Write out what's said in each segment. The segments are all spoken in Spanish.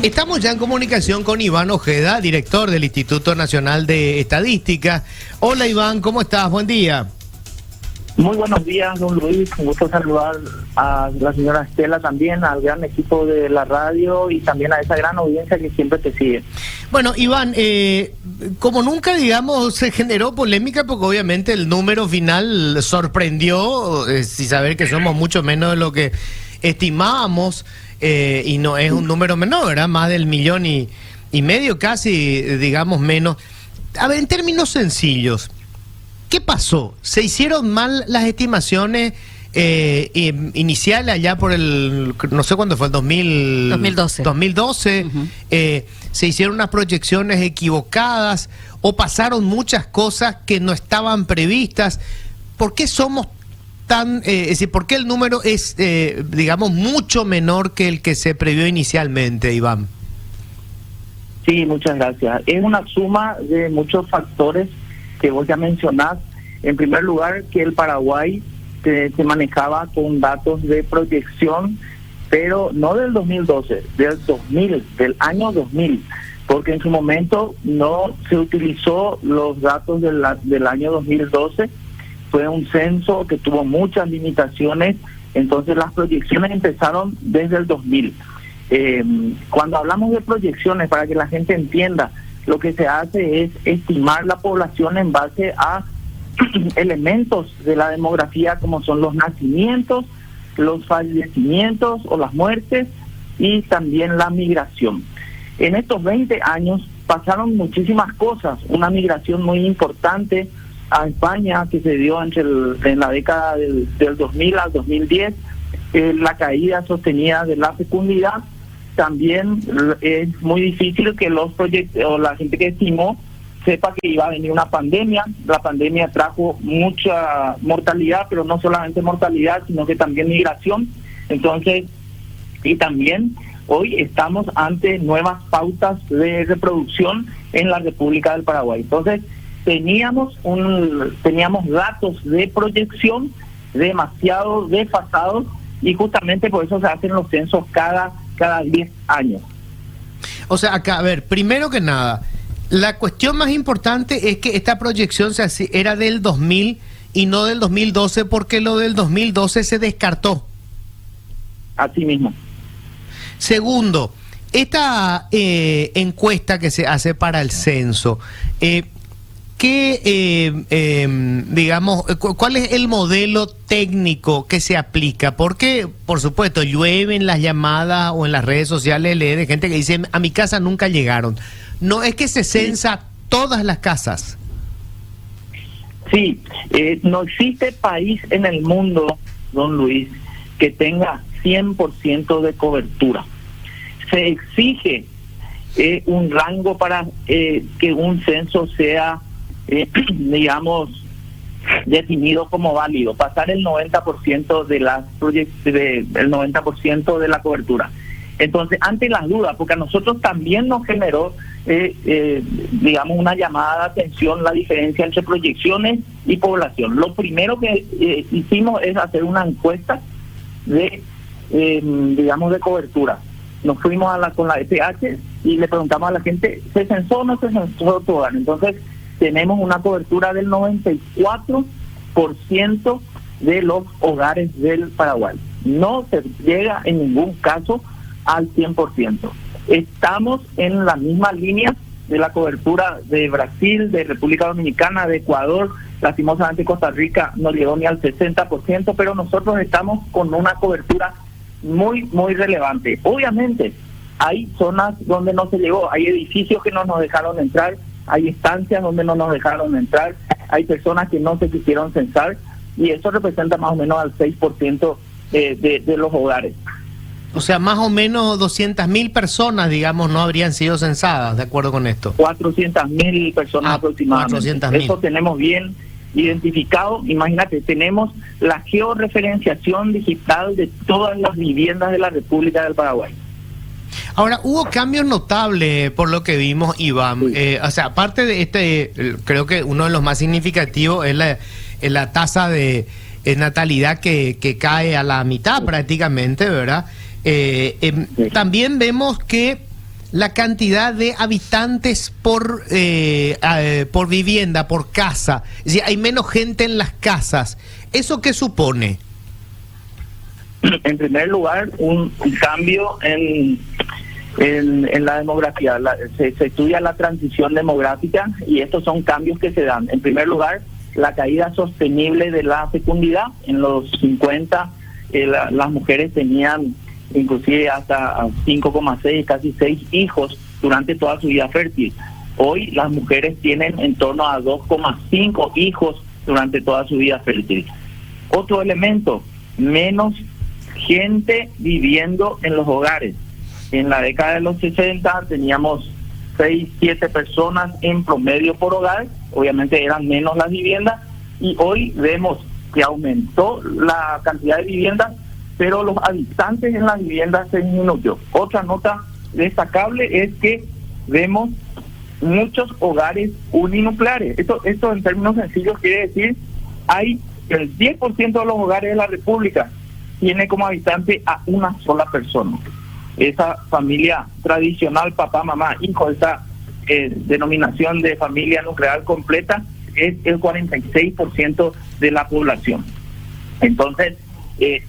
Estamos ya en comunicación con Iván Ojeda, director del Instituto Nacional de Estadística. Hola Iván, ¿cómo estás? Buen día. Muy buenos días, don Luis. Un gusto saludar a la señora Estela también, al gran equipo de la radio y también a esa gran audiencia que siempre te sigue. Bueno, Iván, como nunca, digamos, se generó polémica porque obviamente el número final sorprendió, sin saber que somos mucho menos de lo que estimábamos, y no es un número menor, ¿verdad? Más del 1,5 millones casi, digamos, menos. A ver, en términos sencillos, ¿qué pasó? ¿Se hicieron mal las estimaciones iniciales allá por el, no sé cuándo fue, el 2012? 2012. ¿Se hicieron unas proyecciones equivocadas o pasaron muchas cosas que no estaban previstas? ¿Por qué somos tan, es decir, por qué el número es, digamos, mucho menor que el que se previó inicialmente, Iván? Sí, muchas gracias. Es una suma de muchos factores que vos ya mencionás. En primer lugar, que el Paraguay se manejaba con datos de proyección, pero no del 2012, del año 2000, porque en su momento no se utilizó los datos del año 2012. Fue un censo que tuvo muchas limitaciones, entonces las proyecciones empezaron desde el 2000. Cuando hablamos de proyecciones, para que la gente entienda, lo que se hace es estimar la población en base a elementos de la demografía como son los nacimientos, los fallecimientos o las muertes y también la migración. En estos 20 años pasaron muchísimas cosas, una migración muy importante a España que se dio en la década del 2000 al 2010, la caída sostenida de la fecundidad. También es muy difícil que los proyectos o la gente que estimó sepa que iba a venir una pandemia. La pandemia trajo mucha mortalidad, pero no solamente mortalidad, sino que también migración. Entonces, y también hoy estamos ante nuevas pautas de reproducción en la República del Paraguay. Entonces, teníamos datos de proyección demasiado desfasados y justamente por eso se hacen los censos cada 10 años. O sea, acá, a ver, primero que nada, la cuestión más importante es que esta proyección era del 2000 y no del 2012, porque lo del 2012 se descartó. Así mismo. Segundo, esta encuesta que se hace para el censo, digamos, ¿cuál es el modelo técnico que se aplica? Porque, por supuesto, llueven las llamadas o en las redes sociales lee de gente que dice, a mi casa nunca llegaron. No es que se censa todas las casas. Sí, no existe país en el mundo, don Luis, que tenga 100% de cobertura. Se exige un rango para que un censo sea digamos, definido como válido, pasar el 90% el 90% de la cobertura. Entonces, ante las dudas, porque a nosotros también nos generó, digamos, una llamada de atención la diferencia entre proyecciones y población. Lo primero que hicimos es hacer una encuesta de, digamos, de cobertura. Nos fuimos con la EPH y le preguntamos a la gente, ¿se censó o no se censó tu hogar? Entonces, tenemos una cobertura del 94% de los hogares del Paraguay. No se llega en ningún caso al 100%. Estamos en la misma línea de la cobertura de Brasil, de República Dominicana, de Ecuador. Lastimosamente Costa Rica no llegó ni al 60%, pero nosotros estamos con una cobertura muy, muy relevante. Obviamente, hay zonas donde no se llegó, hay edificios que no nos dejaron entrar, hay estancias donde no nos dejaron entrar, hay personas que no se quisieron censar y eso representa más o menos al 6% de los hogares. O sea, más o menos 200.000 personas, digamos, no habrían sido censadas, de acuerdo con esto. 400.000 personas aproximadamente. 400.000. Eso tenemos bien identificado. Imagínate, tenemos la georreferenciación digital de todas las viviendas de la República del Paraguay. Ahora, hubo cambios notables por lo que vimos, Iván. Sí. O sea, aparte de creo que uno de los más significativos es la tasa de natalidad que cae a la mitad prácticamente, ¿verdad? Sí. También vemos que la cantidad de habitantes por vivienda, por casa. Es decir, hay menos gente en las casas. ¿Eso qué supone? En primer lugar, un cambio en la demografía. Se estudia la transición demográfica y estos son cambios que se dan. En primer lugar, la caída sostenible de la fecundidad. En los 50 las mujeres tenían inclusive hasta 5,6, casi 6 hijos durante toda su vida fértil. Hoy las mujeres tienen en torno a 2,5 hijos durante toda su vida fértil. Otro elemento, menos gente viviendo en los hogares. En la década de los 60 teníamos 6, 7 personas en promedio por hogar, obviamente eran menos las viviendas, y hoy vemos que aumentó la cantidad de viviendas, pero los habitantes en las viviendas se disminuyó. Otra nota destacable es que vemos muchos hogares uninucleares. Esto en términos sencillos quiere decir, hay el 10% de los hogares de la República tiene como habitante a una sola persona. Esa familia tradicional, papá, mamá, hijo, esa denominación de familia nuclear completa es el 46% de la población. Entonces,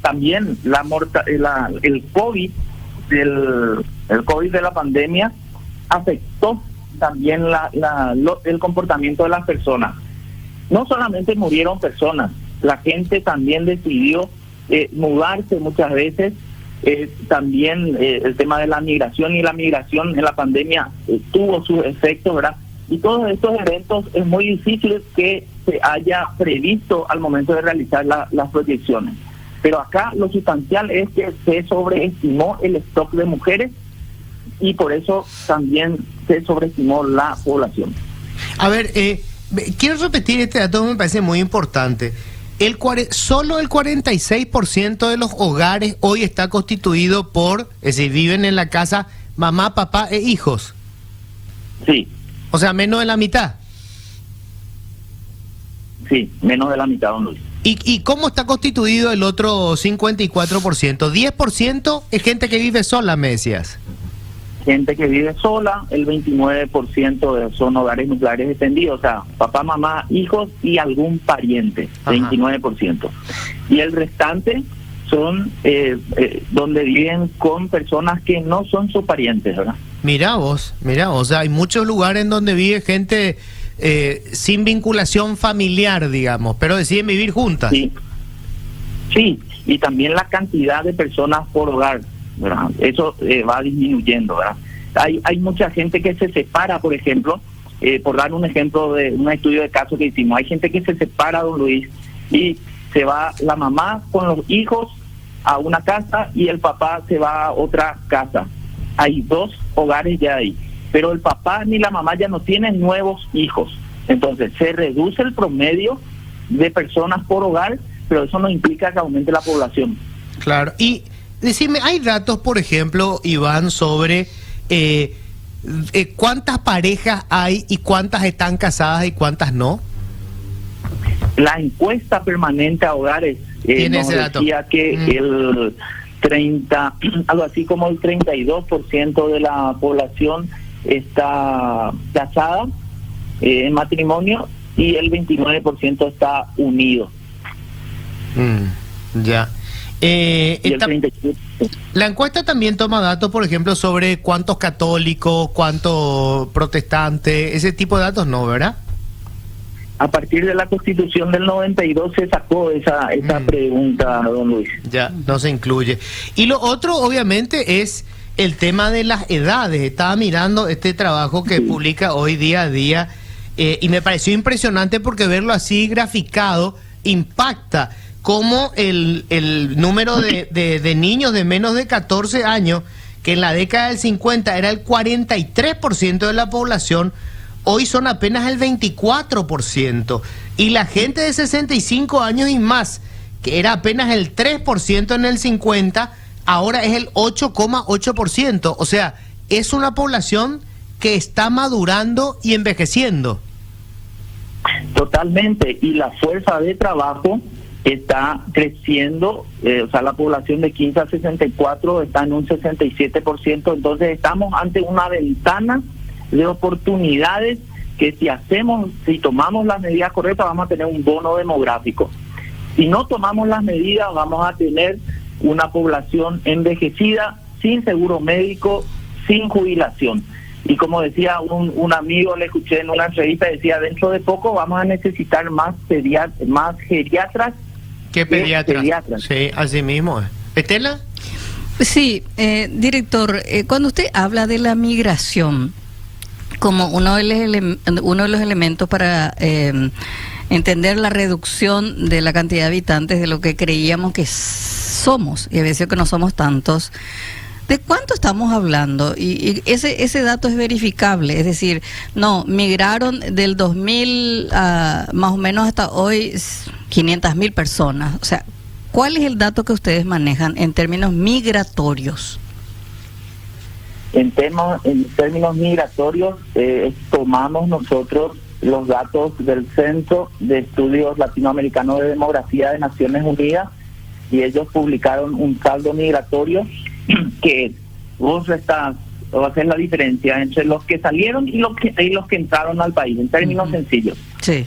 también el COVID de la pandemia afectó también el comportamiento de las personas. No solamente murieron personas, la gente también decidió mudarse muchas veces. También el tema de la migración, y la migración en la pandemia tuvo sus efectos, ¿verdad? Y todos estos eventos es muy difícil que se haya previsto al momento de realizar las proyecciones. Pero acá lo sustancial es que se sobreestimó el stock de mujeres y por eso también se sobreestimó la población. A ver, quiero repetir este dato que me parece muy importante. Solo el 46% de los hogares hoy está constituido por, es decir, viven en la casa mamá, papá e hijos. Sí. O sea, menos de la mitad. Sí, menos de la mitad, don Luis. ¿Y cómo está constituido el otro 54%? 10% es gente que vive sola, me decías. Gente que vive sola, el 29% son hogares nucleares extendidos, o sea, papá, mamá, hijos y algún pariente, 29%. Y el restante son donde viven con personas que no son sus parientes, ¿verdad? Mirá vos, o sea, hay muchos lugares en donde vive gente sin vinculación familiar, digamos, pero deciden vivir juntas. Sí, y también la cantidad de personas por hogar, ¿verdad? Eso va disminuyendo, ¿verdad? Hay mucha gente que se separa, por ejemplo, por dar un ejemplo de un estudio de caso que hicimos, hay gente que se separa, don Luis, y se va la mamá con los hijos a una casa y el papá se va a otra casa. Hay 2 hogares ya ahí, pero el papá ni la mamá ya no tienen nuevos hijos. Entonces se reduce el promedio de personas por hogar, pero eso no implica que aumente la población. Claro, y decime, ¿hay datos, por ejemplo, Iván, sobre cuántas parejas hay y cuántas están casadas y cuántas no? La encuesta permanente a hogares nos decía que el 30, algo así como el 32% de la población está casada en matrimonio y el 29% está unido. Ya. La encuesta también toma datos, por ejemplo, sobre cuántos católicos, cuántos protestantes, ese tipo de datos no, ¿verdad? A partir de la Constitución del 92 se sacó esa pregunta, don Luis. Ya, no se incluye. Y lo otro, obviamente, es el tema de las edades. Estaba mirando este trabajo que publica hoy Día a Día y me pareció impresionante porque verlo así graficado impacta cómo el número de niños de menos de 14 años, que en la década del 50 era el 43% de la población, hoy son apenas el 24%. Y la gente de 65 años y más, que era apenas el 3% en el 50, ahora es el 8,8%. O sea, es una población que está madurando y envejeciendo. Totalmente. Y la fuerza de trabajo está creciendo, o sea, la población de 15 a 64 está en un 67%, entonces estamos ante una ventana de oportunidades que si tomamos las medidas correctas vamos a tener un bono demográfico. Si no tomamos las medidas vamos a tener una población envejecida, sin seguro médico, sin jubilación. Y como decía un amigo, le escuché en una entrevista, decía, dentro de poco vamos a necesitar más geriatras. ¿Qué pediatras? Sí, así mismo. ¿Estela? Sí, director, cuando usted habla de la migración como uno de los elementos para entender la reducción de la cantidad de habitantes de lo que creíamos que somos, y a veces que no somos tantos, ¿de cuánto estamos hablando? Y ese dato es verificable, es decir, no, migraron del 2000 a más o menos hasta hoy 500.000 personas. O sea, ¿cuál es el dato que ustedes manejan en términos migratorios? En términos migratorios, tomamos nosotros los datos del Centro de Estudios Latinoamericanos de Demografía de Naciones Unidas, y ellos publicaron un saldo migratorio que vos hacer la diferencia entre los que salieron y los que entraron al país, en términos sencillos. Sí.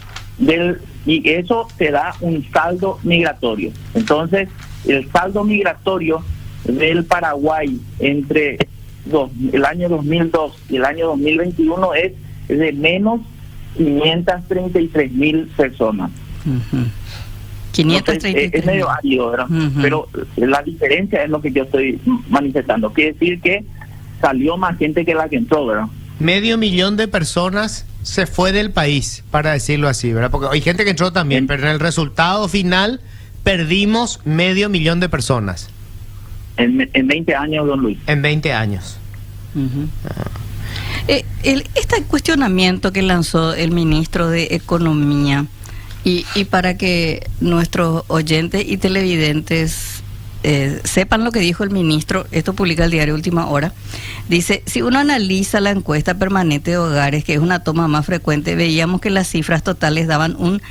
Y eso te da un saldo migratorio. Entonces, el saldo migratorio del Paraguay entre el año 2002 y el año 2021 es de menos 533.000 personas. 533. Es medio árido, ¿verdad? Pero la diferencia es lo que yo estoy manifestando. Quiere decir que salió más gente que la que entró, ¿verdad? 500.000 de personas se fue del país, para decirlo así, ¿verdad? Porque hay gente que entró también, pero en el resultado final perdimos 500.000 de personas. En 20 años, don Luis. En 20 años. Este cuestionamiento que lanzó el ministro de Economía, y para que nuestros oyentes y televidentes sepan lo que dijo el ministro, esto publica el diario Última Hora, dice, si uno analiza la encuesta permanente de hogares, que es una toma más frecuente, veíamos que las cifras totales daban un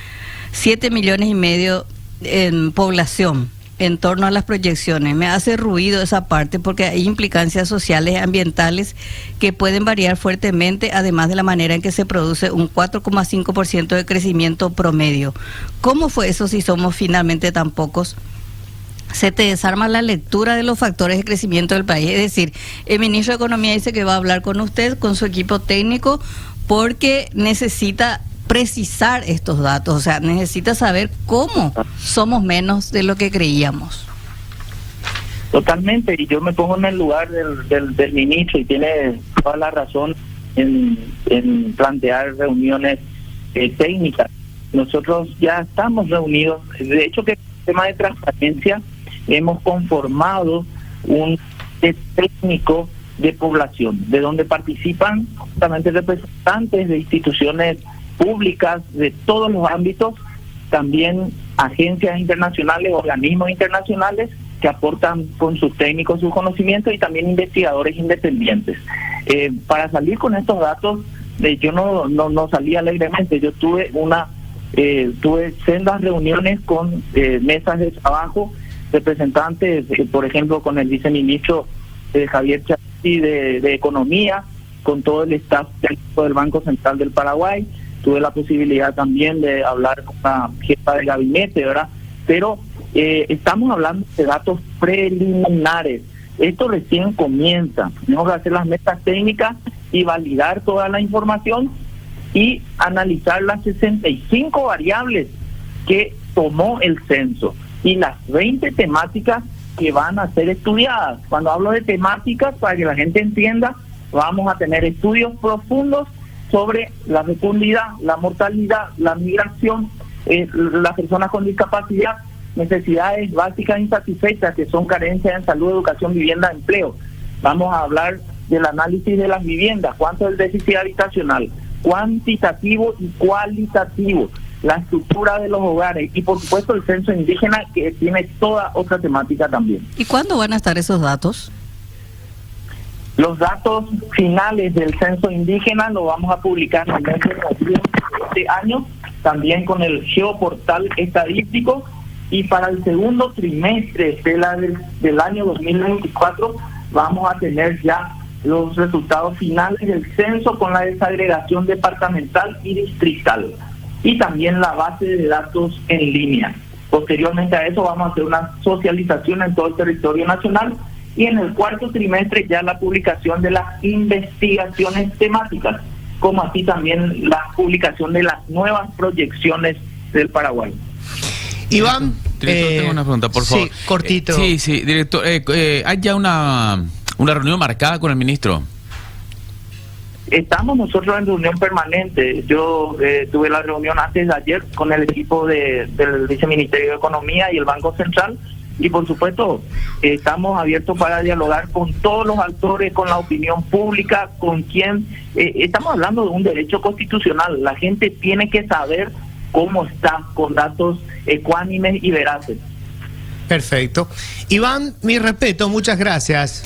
7,5 millones en población, en torno a las proyecciones. Me hace ruido esa parte porque hay implicancias sociales y ambientales que pueden variar fuertemente, además de la manera en que se produce un 4,5% de crecimiento promedio. ¿Cómo fue eso si somos finalmente tan pocos? Se te desarma la lectura de los factores de crecimiento del país. Es decir, el ministro de Economía dice que va a hablar con usted, con su equipo técnico, porque necesita precisar estos datos, o sea, necesita saber cómo somos menos de lo que creíamos. Totalmente, y yo me pongo en el lugar del ministro, y tiene toda la razón en plantear reuniones técnicas. Nosotros ya estamos reunidos, de hecho que el tema de transparencia hemos conformado un técnico de población, de donde participan justamente representantes de instituciones públicas de todos los ámbitos, también agencias internacionales, organismos internacionales que aportan con sus técnicos, sus conocimientos, y también investigadores independientes. Para salir con estos datos, yo no salí alegremente. Yo tuve sendas reuniones con mesas de trabajo, representantes, por ejemplo, con el viceministro Javier Chávez de Economía, con todo el staff del Banco Central del Paraguay. Tuve la posibilidad también de hablar con la jefa de gabinete, ¿verdad? Pero estamos hablando de datos preliminares. Esto recién comienza. Tenemos que hacer las metas técnicas y validar toda la información y analizar las 65 variables que tomó el censo y las 20 temáticas que van a ser estudiadas. Cuando hablo de temáticas, para que la gente entienda, vamos a tener estudios profundos sobre la fecundidad, la mortalidad, la migración, las personas con discapacidad, necesidades básicas insatisfechas, que son carencias en salud, educación, vivienda, empleo. Vamos a hablar del análisis de las viviendas, cuánto es el déficit habitacional, cuantitativo y cualitativo, la estructura de los hogares, y por supuesto el censo indígena, que tiene toda otra temática también. ¿Y cuándo van a estar esos datos? Los datos finales del censo indígena lo vamos a publicar en el mes de noviembre de este año, también con el geoportal estadístico, y para el segundo trimestre del año 2024 vamos a tener ya los resultados finales del censo con la desagregación departamental y distrital y también la base de datos en línea. Posteriormente a eso vamos a hacer una socialización en todo el territorio nacional y en el cuarto trimestre ya la publicación de las investigaciones temáticas, como así también la publicación de las nuevas proyecciones del Paraguay. Iván, director, tengo una pregunta, por favor. Sí, cortito. Sí, director. ¿Hay ya una reunión marcada con el ministro? Estamos nosotros en reunión permanente. Yo tuve la reunión antes de ayer con el equipo del Viceministerio de Economía y el Banco Central y por supuesto estamos abiertos para dialogar con todos los actores, con la opinión pública, con quien estamos hablando de un derecho constitucional. La gente tiene que saber cómo está, con datos ecuánimes y veraces. Perfecto. Iván, mi respeto, muchas gracias.